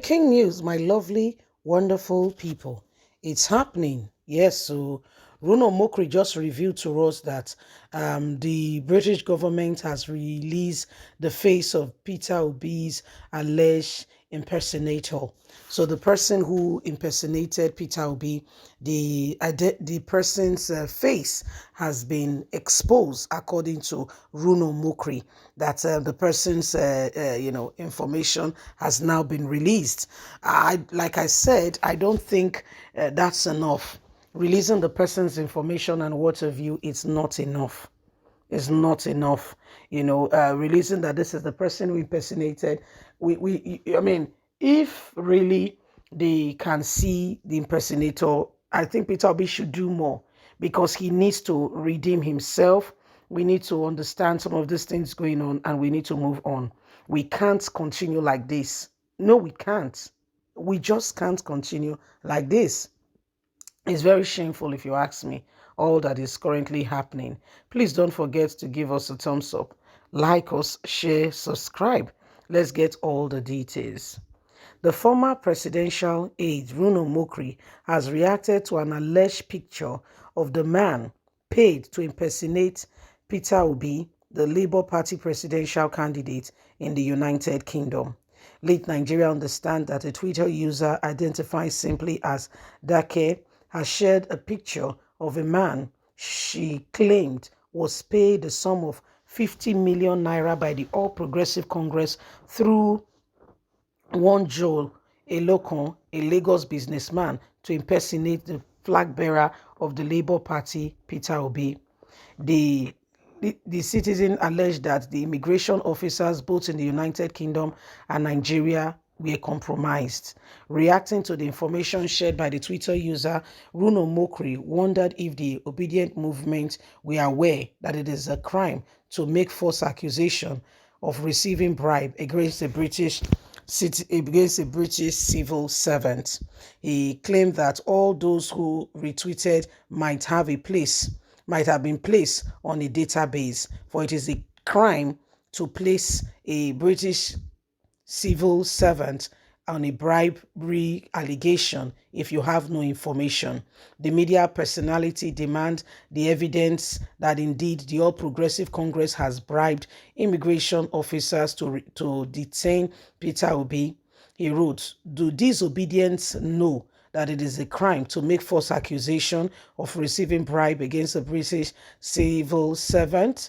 King News, my lovely, wonderful people. It's happening. Yes, so Reno Omokri just revealed to us that the British government has released the face of Peter Obi's alleged impersonator. So the person who impersonated Peter Obi, the person's face has been exposed, according to Reno Omokri, that the person's information has now been released. Like I said, I don't think that's enough. Releasing the person's information and what have you, it's not enough. It's not enough. Releasing that this is the person who impersonated. I mean, if really they can see the impersonator, I think Peter Obi should do more because he needs to redeem himself. We need to understand some of these things going on and we need to move on. We can't continue like this. No, we can't. We just can't continue like this. It's very shameful, if you ask me, all that is currently happening. Please don't forget to give us a thumbs up, like us, share, subscribe. Let's get all the details. The former presidential aide, Reno Omokri, has reacted to an alleged picture of the man paid to impersonate Peter Obi, the Labour Party presidential candidate in the United Kingdom. Let Nigeria understand that a Twitter user identified simply as Dake has shared a picture of a man she claimed was paid the sum of 50 million naira by the All Progressive Congress through one Joel Elokun, a Lagos businessman, to impersonate the flag bearer of the Labour Party, Peter Obi. The citizen alleged that the immigration officers both in the United Kingdom and Nigeria were compromised. Reacting to the information shared by the Twitter user, Reno Omokri wondered if the obedient movement were aware that it is a crime to make false accusation of receiving bribe against a British civil servant. He claimed that all those who retweeted might have been placed on a database, for it is a crime to place a British civil servant on a bribery allegation if you have no information. The media personality demand the evidence that indeed the All Progressive Congress has bribed immigration officers to detain Peter Obi. He wrote, "Do disobedience know that it is a crime to make false accusation of receiving bribe against a British civil servant,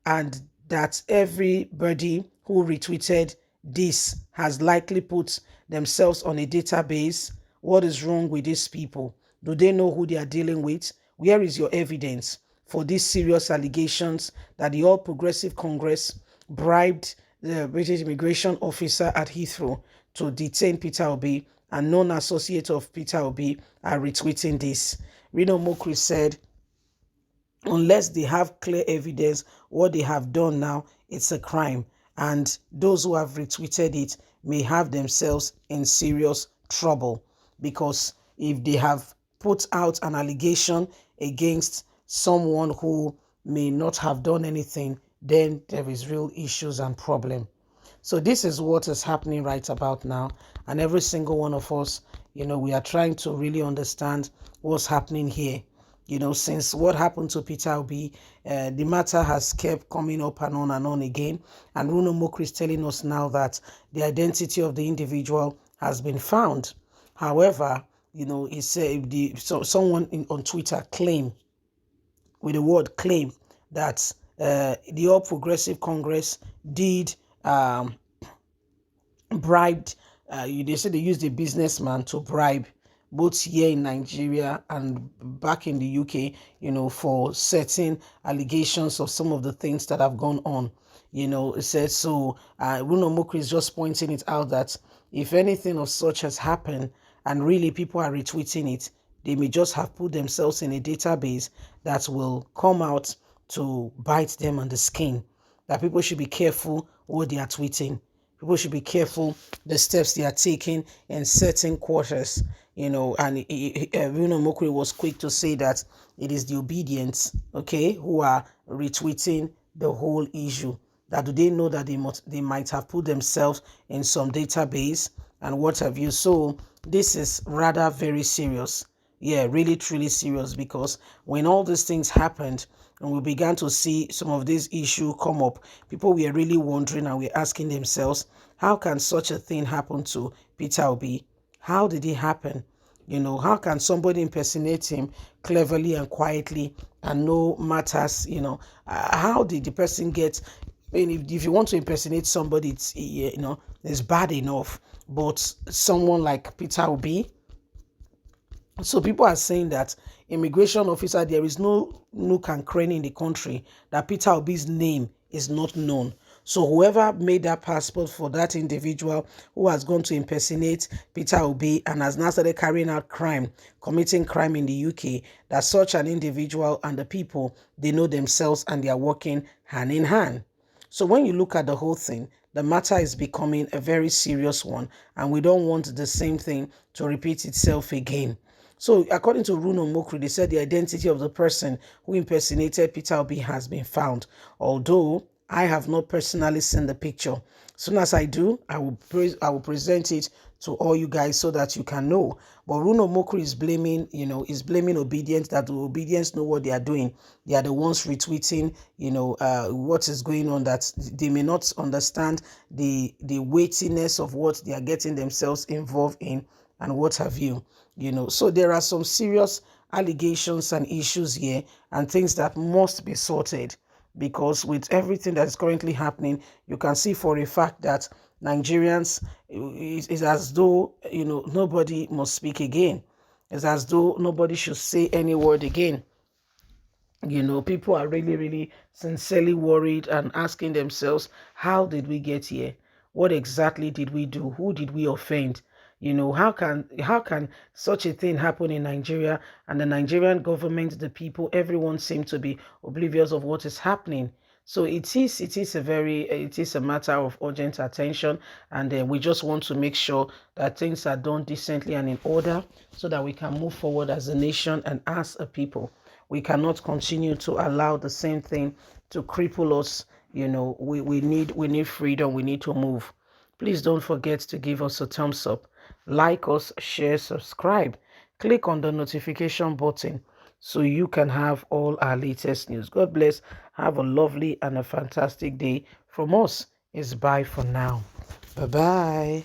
and that everybody who retweeted this has likely put themselves on a database? What is wrong with these people? Do they know who they are dealing with? Where is your evidence for these serious allegations that the All Progressive Congress bribed the British immigration officer at Heathrow to detain Peter Obi, and known associates of Peter Obi are retweeting this?" Reno Omokri said, unless they have clear evidence, what they have done now, it's a crime. And those who have retweeted it may have themselves in serious trouble, because if they have put out an allegation against someone who may not have done anything, then there is real issues and problem. So this is what is happening right about now. And every single one of us, we are trying to really understand what's happening here. Since what happened to Peter Obi, the matter has kept coming up and on again. And Reno Omokri is telling us now that the identity of the individual has been found. However, he said someone on Twitter claimed, with the word claim, that the All Progressive Congress did bribed. They said they used a businessman to bribe, both here in Nigeria and back in the UK, for certain allegations of some of the things that have gone on. It says so. Reno Omokri is just pointing it out that if anything of such has happened and really people are retweeting it, they may just have put themselves in a database that will come out to bite them on the skin. That people should be careful what they are tweeting. People should be careful the steps they are taking in certain quarters, and Reno Omokri was quick to say that it is the obedience, who are retweeting the whole issue. That do they know that they might have put themselves in some database and what have you. So this is rather very serious. Yeah, really, truly serious, because when all these things happened and we began to see some of these issues come up, people were really wondering and were asking themselves, how can such a thing happen to Peter Obi? How did it happen? How can somebody impersonate him cleverly and quietly and no matters, how did the person get, I mean, if you want to impersonate somebody, it's bad enough. But someone like Peter Obi, so people are saying that immigration officer, there is no nook and cranny in the country that Peter Obi's name is not known. So whoever made that passport for that individual who has gone to impersonate Peter Obi and has now started carrying out committing crime in the UK, that such an individual and the people, they know themselves and they are working hand in hand. So when you look at the whole thing, the matter is becoming a very serious one, and we don't want the same thing to repeat itself again. So according to Reno Omokri, they said the identity of the person who impersonated Peter Obi has been found, although I have not personally seen the picture. As soon as I do, I will present it to all you guys so that you can know. But Reno Omokri is blaming Obedience, that the Obedience know what they are doing. They are the ones retweeting, what is going on, that they may not understand the weightiness of what they are getting themselves involved in and what have you. So there are some serious allegations and issues here and things that must be sorted, because with everything that is currently happening, you can see for a fact that Nigerians, is as though, nobody must speak again. It's as though nobody should say any word again. People are really, really sincerely worried and asking themselves, how did we get here? What exactly did we do? Who did we offend? How can such a thing happen in Nigeria, and the Nigerian government, the people, everyone seem to be oblivious of what is happening? So it is a matter of urgent attention, and we just want to make sure that things are done decently and in order, so that we can move forward as a nation and as a people. We cannot continue to allow the same thing to cripple us. We need freedom. We need to move. Please don't forget to give us a thumbs up, like us, share, subscribe, click on the notification button so you can have all our latest news. God bless. Have a lovely and a fantastic day. From us, is bye for now. Bye bye.